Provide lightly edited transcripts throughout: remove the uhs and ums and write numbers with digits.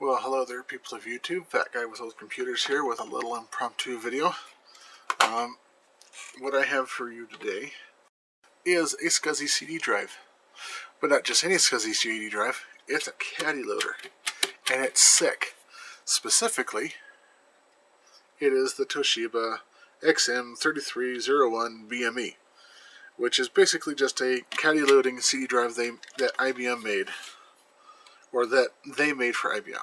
Well, hello there, people of YouTube. Fat Guy with Old Computers here with a little impromptu video. What I have for you today is a SCSI CD drive. But not just any SCSI CD drive, it's a caddy loader. And it's sick. Specifically, it is the Toshiba XM3301 BME, which is basically just a caddy loading CD drive that IBM made, or that they made for IBM.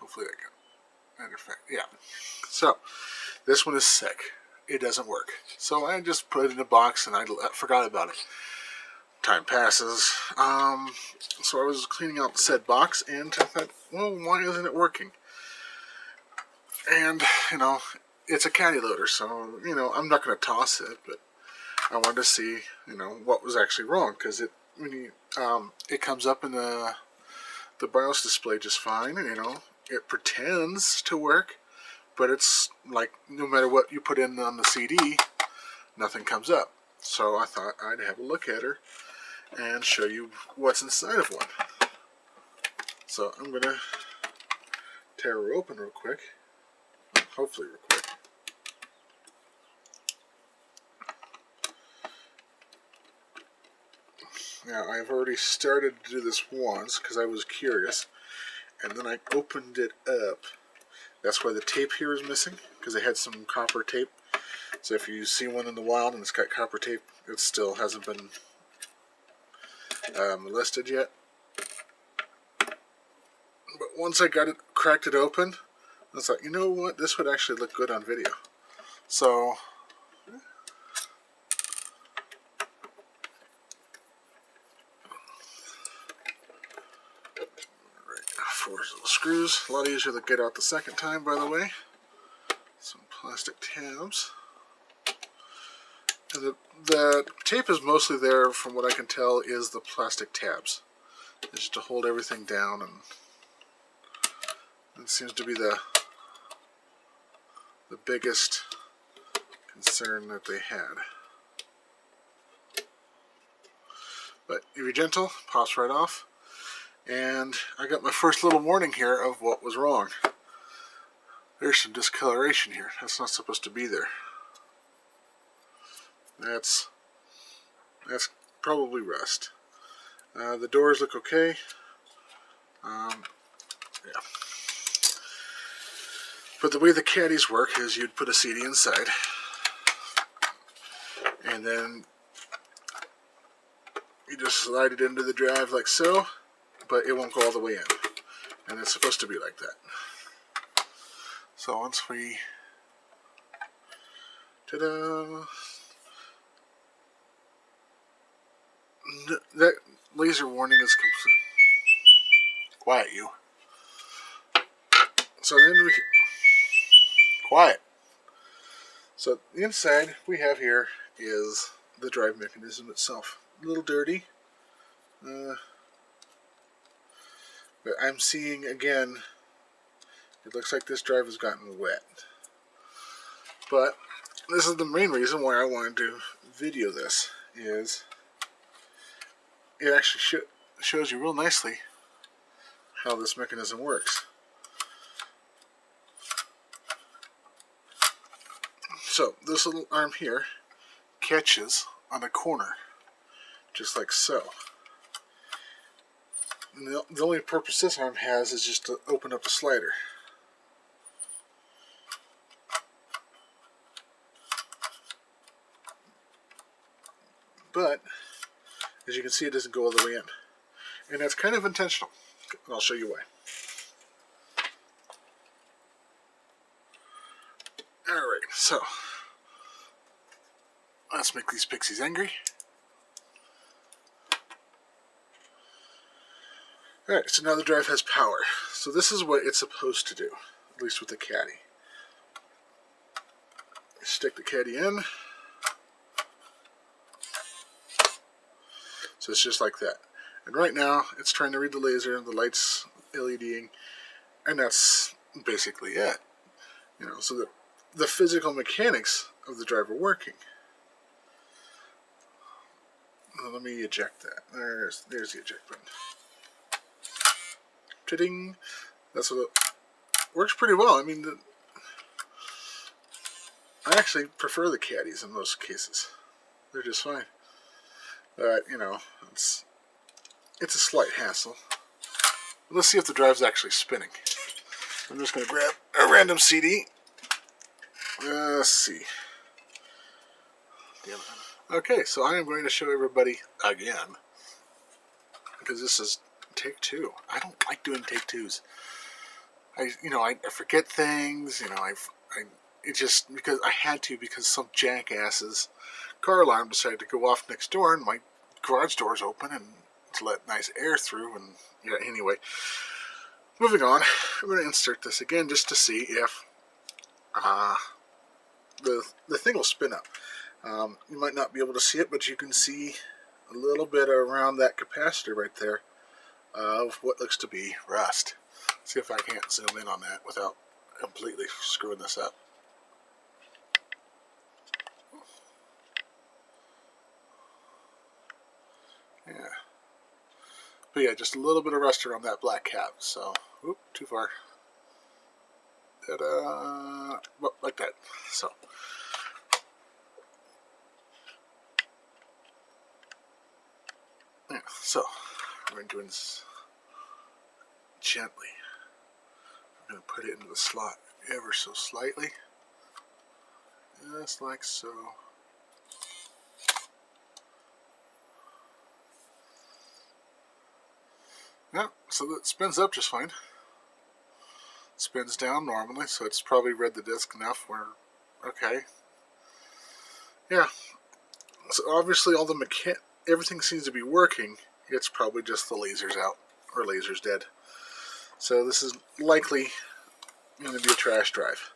Hopefully I can, matter of fact, yeah. So, this one is sick. It doesn't work. So I just put it in a box and I forgot about it. Time passes. So I was cleaning out said box and I thought, well, why isn't it working? And, it's a caddy loader, so, I'm not going to toss it, but I wanted to see, what was actually wrong, because it comes up in the BIOS display just fine, and, it pretends to work, but it's like no matter what you put in on the CD, nothing comes up. So I thought I'd have a look at her and show you what's inside of one. So I'm going to tear her open real quick, hopefully real quick. Now, I've already started to do this once because I was curious, and then I opened it up. That's why the tape here is missing, because I had some copper tape. So if you see one in the wild and it's got copper tape, it still hasn't been molested yet. But once I got it, cracked it open, I was like, you know what, this would actually look good on video. So four little screws, a lot easier to get out the second time, by the way. Some plastic tabs. And the tape is mostly there, from what I can tell, is the plastic tabs. It's just to hold everything down, and it seems to be the biggest concern that they had. But if you're gentle, pops right off. And I got my first little warning here of what was wrong. There's some discoloration here. That's not supposed to be there. That's probably rust. The doors look okay. Yeah. But the way the caddies work is you'd put a CD inside, and then you just slide it into the drive like so, but it won't go all the way in. And it's supposed to be like that. So once we... Ta-da! That laser warning is complete. Quiet, you. So then we can... Quiet! So the inside we have here is the drive mechanism itself. A little dirty. But I'm seeing, again, it looks like this drive has gotten wet. But this is the main reason why I wanted to video this, is it actually shows you real nicely how this mechanism works. So this little arm here catches on a corner, just like so. And the only purpose this arm has is just to open up a slider. But, as you can see, it doesn't go all the way in. And that's kind of intentional. And I'll show you why. Alright, so let's make these pixies angry. Alright, so now the drive has power. So this is what it's supposed to do, at least with the caddy. Stick the caddy in. So it's just like that. And right now, it's trying to read the laser, the light's LEDing, and that's basically it. So the physical mechanics of the drive are working. Let me eject that. There's the eject button. Ta-ding. That's what it works pretty well. I mean, I actually prefer the caddies in most cases. They're just fine. But, you know, it's a slight hassle. Let's see if the drive's actually spinning. I'm just going to grab a random CD. Let's see. Okay, so I am going to show everybody again, because this is take two. I don't like doing take twos. I forget things. It just because I had to, because some jackass's car alarm decided to go off next door, and my garage door's open and to let nice air through. And yeah, anyway, moving on. I'm going to insert this again just to see if the thing will spin up. You might not be able to see it, but you can see a little bit around that capacitor right there of what looks to be rust. See if I can't zoom in on that without completely screwing this up. Yeah. But yeah, just a little bit of rust around that black cap. So, oop, too far. Ta-da! Well, like that. So. Yeah, so we're going to do this gently. I'm going to put it into the slot ever so slightly. Just like so. Yeah, so that spins up just fine. Spins down normally, so it's probably read the disc enough where, okay. Yeah, so obviously all the everything seems to be working. It's probably just the laser's out, or laser's dead. So this is likely going to be a trash drive.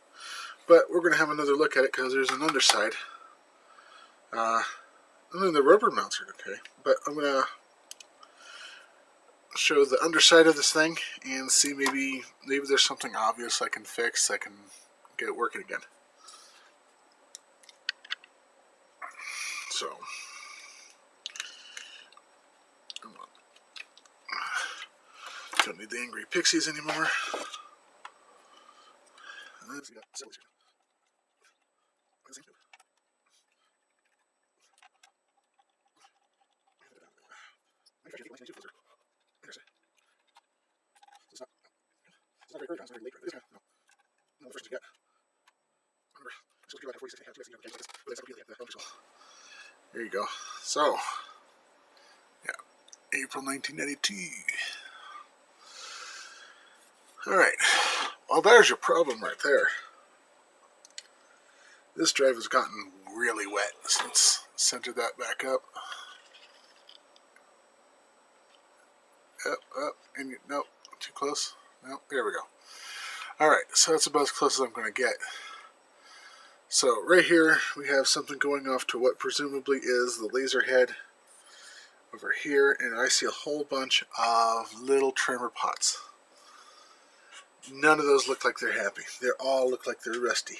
But we're going to have another look at it because there's an underside. I mean, the rubber mounts are okay, but I'm going to show the underside of this thing and see maybe there's something obvious I can fix. I can get it working again. So, don't need the angry pixies anymore. There you go. So, yeah, April 1992. Alright, well, there's your problem right there. This drive has gotten really wet since center that back up. Up, and nope, too close. Nope, there we go. Alright, so that's about as close as I'm going to get. So right here we have something going off to what presumably is the laser head over here, and I see a whole bunch of little trimmer pots. None of those look like they're happy. They all look like they're rusty.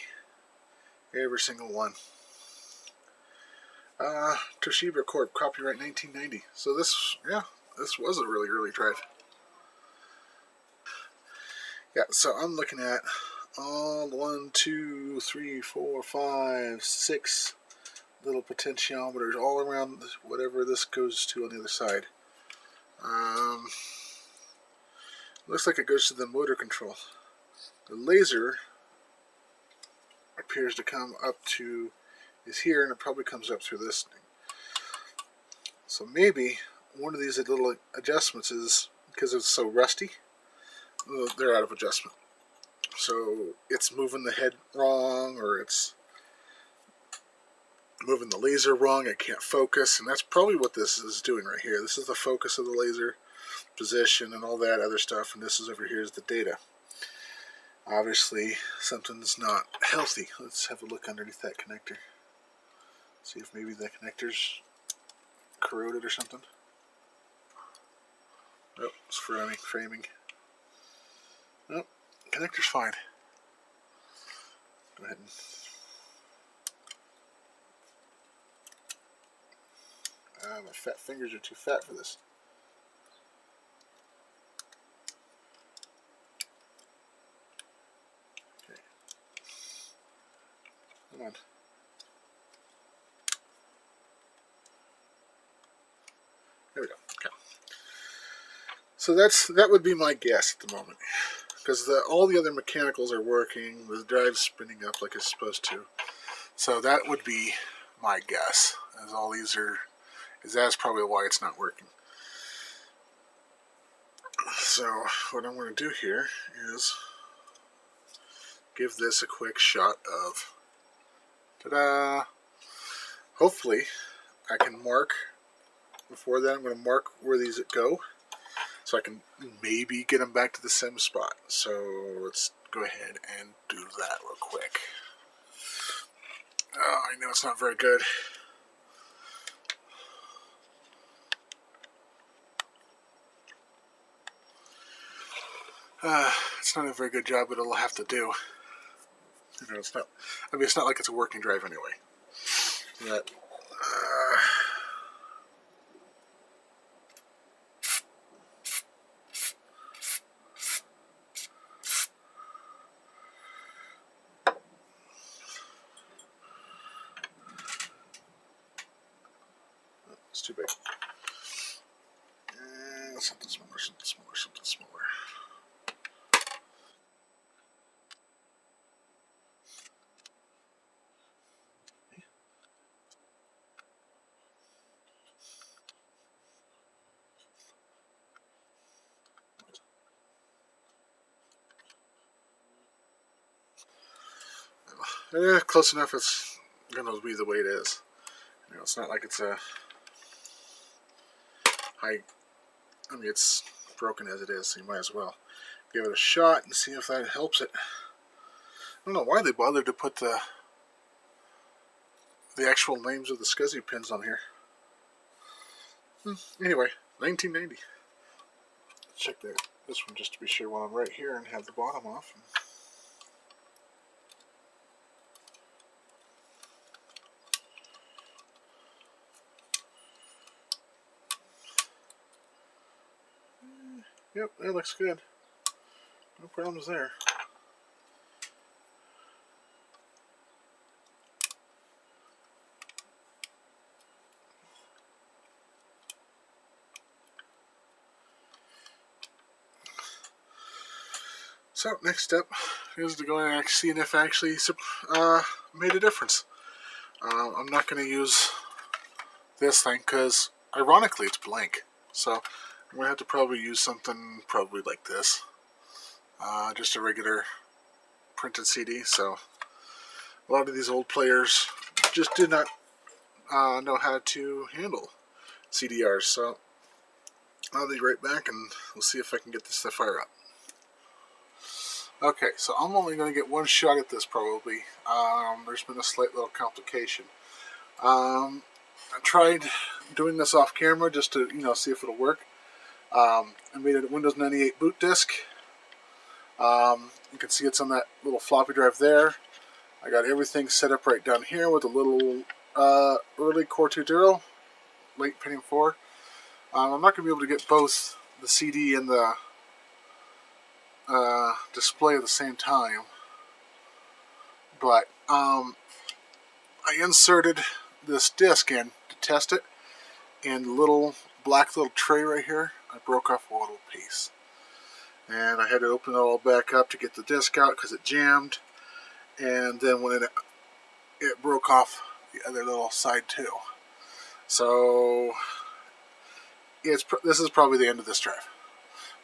Every single one. Toshiba Corp, copyright 1990. So this was a really early drive. Yeah, so I'm looking at all 1, 2, 3, 4, 5, 6 little potentiometers all around whatever this goes to on the other side. Looks like it goes to the motor control. The laser appears to come up to is here, and it probably comes up through this thing. So maybe one of these little adjustments is because it's so rusty, they're out of adjustment. So it's moving the head wrong, or it's moving the laser wrong. It can't focus, and that's probably what this is doing right here. This is the focus of the laser, position, and all that other stuff, and this is over here is the data. Obviously, something's not healthy. Let's have a look underneath that connector. See if maybe the connector's corroded or something. Oh, it's framing. Nope, connector's fine. Go ahead and my fat fingers are too fat for this. on. There we go. Okay. So that would be my guess at the moment, because all the other mechanicals are working. The drive's spinning up like it's supposed to. So that would be my guess. As all these are, that's probably why it's not working. So what I'm going to do here is give this a quick shot of, ta-da! Hopefully I can mark, before that I'm going to mark where these go, so I can maybe get them back to the same spot. So let's go ahead and do that real quick. Oh, I know it's not very good. It's not a very good job, but it'll have to do. You know, it's not. I mean, it's not like it's a working drive anyway. But, it's too big. Something smaller, something smaller, something smaller. Close enough. It's gonna be the way it is. You know, it's not like it's a high. I mean, it's broken as it is, so you might as well give it a shot and see if that helps it. I don't know why they bothered to put the actual names of the SCSI pins on here. Anyway, 1990. Check this one just to be sure while I'm right here and have the bottom off. Yep, that looks good. No problems there. So next step is to go and see if it actually made a difference. I'm not going to use this thing because ironically it's blank. So I'm going to have to probably use something probably like this. Just a regular printed CD. So a lot of these old players just did not know how to handle CDRs. So I'll be right back and we'll see if I can get this to fire up. Okay, so I'm only going to get one shot at this probably. There's been a slight little complication. I tried doing this off camera just to, see if it'll work. I made a Windows 98 boot disk. You can see it's on that little floppy drive there. I got everything set up right down here with a little early Core 2.0, late Pentium 4. I'm not going to be able to get both the CD and the display at the same time, but I inserted this disc in to test it, and the little black little tray right here, I broke off a little piece, and I had to open it all back up to get the disc out because it jammed, and then when it broke off the other little side too. So this is probably the end of this drive.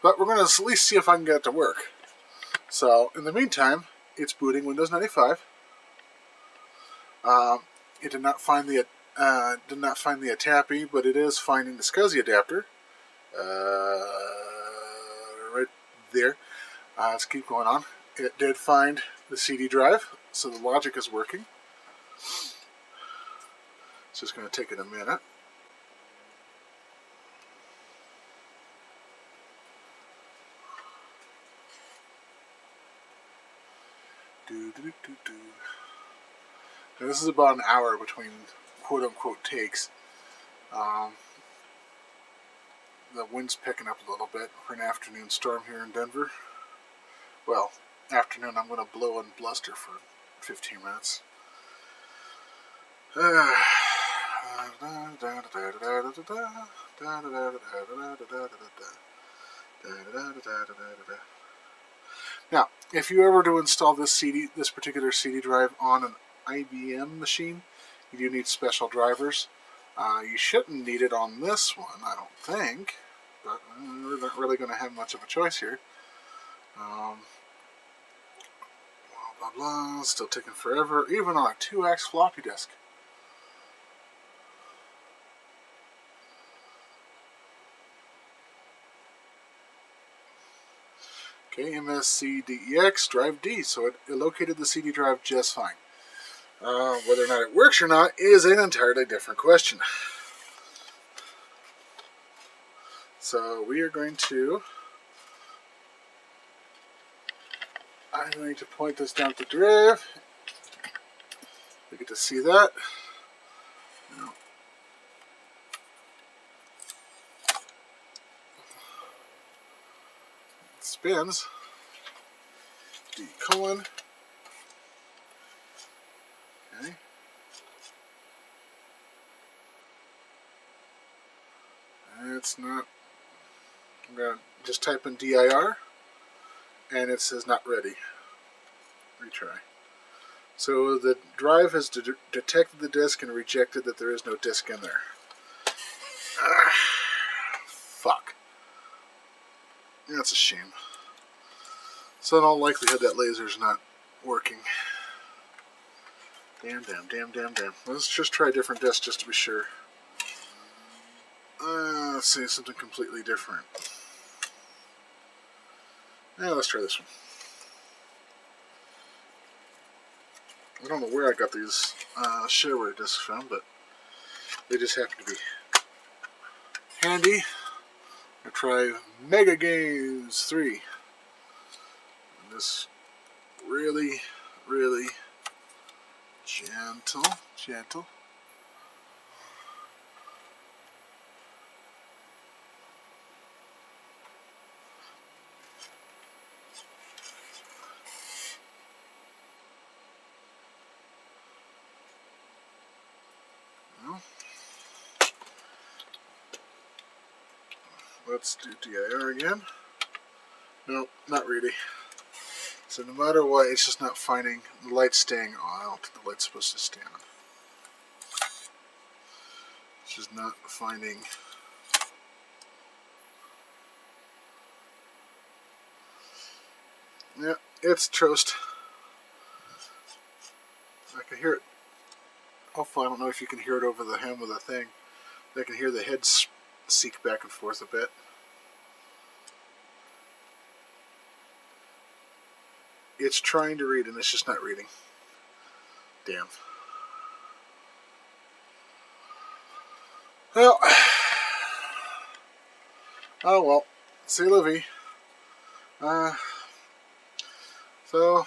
But we're going to at least see if I can get it to work. So, in the meantime, it's booting Windows 95. It did not find the ATAPI, but it is finding the SCSI adapter. Right there. Let's keep going on. It did find the CD drive, so the logic is working. It's just going to take it a minute. Now, this is about an hour between quote-unquote takes. The wind's picking up a little bit for an afternoon storm here in Denver. Well, afternoon I'm going to blow and bluster for 15 minutes. Now, if you ever do install this particular CD drive on an IBM machine, you do need special drivers. You shouldn't need it on this one, I don't think, but we're not really going to have much of a choice here. Blah, blah, blah, still taking forever, even on a 2X floppy disk. Okay, MSCDEX drive D, so it located the CD drive just fine. Whether or not it works or not is an entirely different question. So we are going to, I'm going to point this down to drive. We get to see that. Now, it spins. D colon. Okay. It's not. I'm going to just type in DIR, and it says not ready. Retry. So the drive has detected the disk and rejected that there is no disk in there. Fuck. That's a shame. So in all likelihood that laser's not working. Damn. Let's just try a different disk just to be sure. Let's see something completely different. Yeah, let's try this one. I don't know where I got these shareware discs from, but they just happen to be handy. I try Mega Games 3. And this really, really gentle. Let's do DIR again. Nope, not really. So no matter what, it's just not finding the light staying on. I don't think the light's supposed to stay on. It's just not finding. Yeah, it's toast. I can hear it. Hopefully, I don't know if you can hear it over the hem of the thing. I can hear the head seek back and forth a bit. It's trying to read and it's just not reading. Damn. Well. Oh well. C'est la vie. So,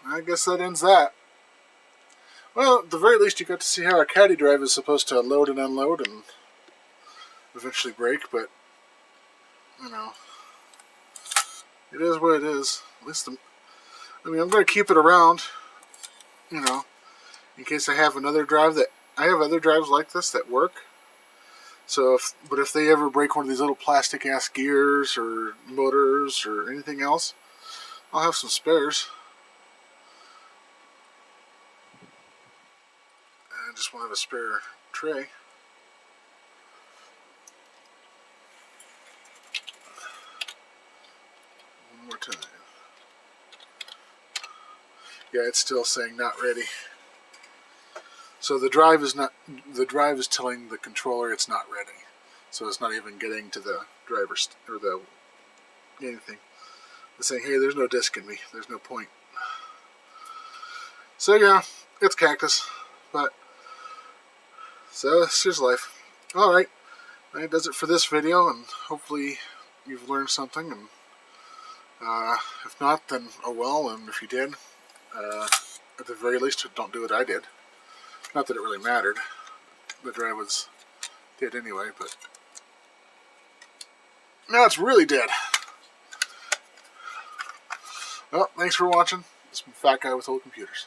I guess that ends that. Well, at the very least you got to see how a caddy drive is supposed to load and unload and eventually break, but, you know, it is what it is. At least I'm going to keep it around, you know, in case I have another drive that, I have other drives like this that work. So, if they ever break one of these little plastic ass gears or motors or anything else, I'll have some spares. I just want to have a spare tray. One more time. Yeah, it's still saying not ready. So the drive is telling the controller it's not ready. So it's not even getting to the driver or the anything. It's saying, hey, there's no disk in me. There's no point. So yeah, it's cactus. But so it's just life. All right, that does it for this video, and hopefully you've learned something. And if not, then oh well. And if you did, at the very least, don't do what I did. Not that it really mattered. The drive was dead anyway, but now it's really dead. Well, thanks for watching. This has been Fat Guy with Old Computers.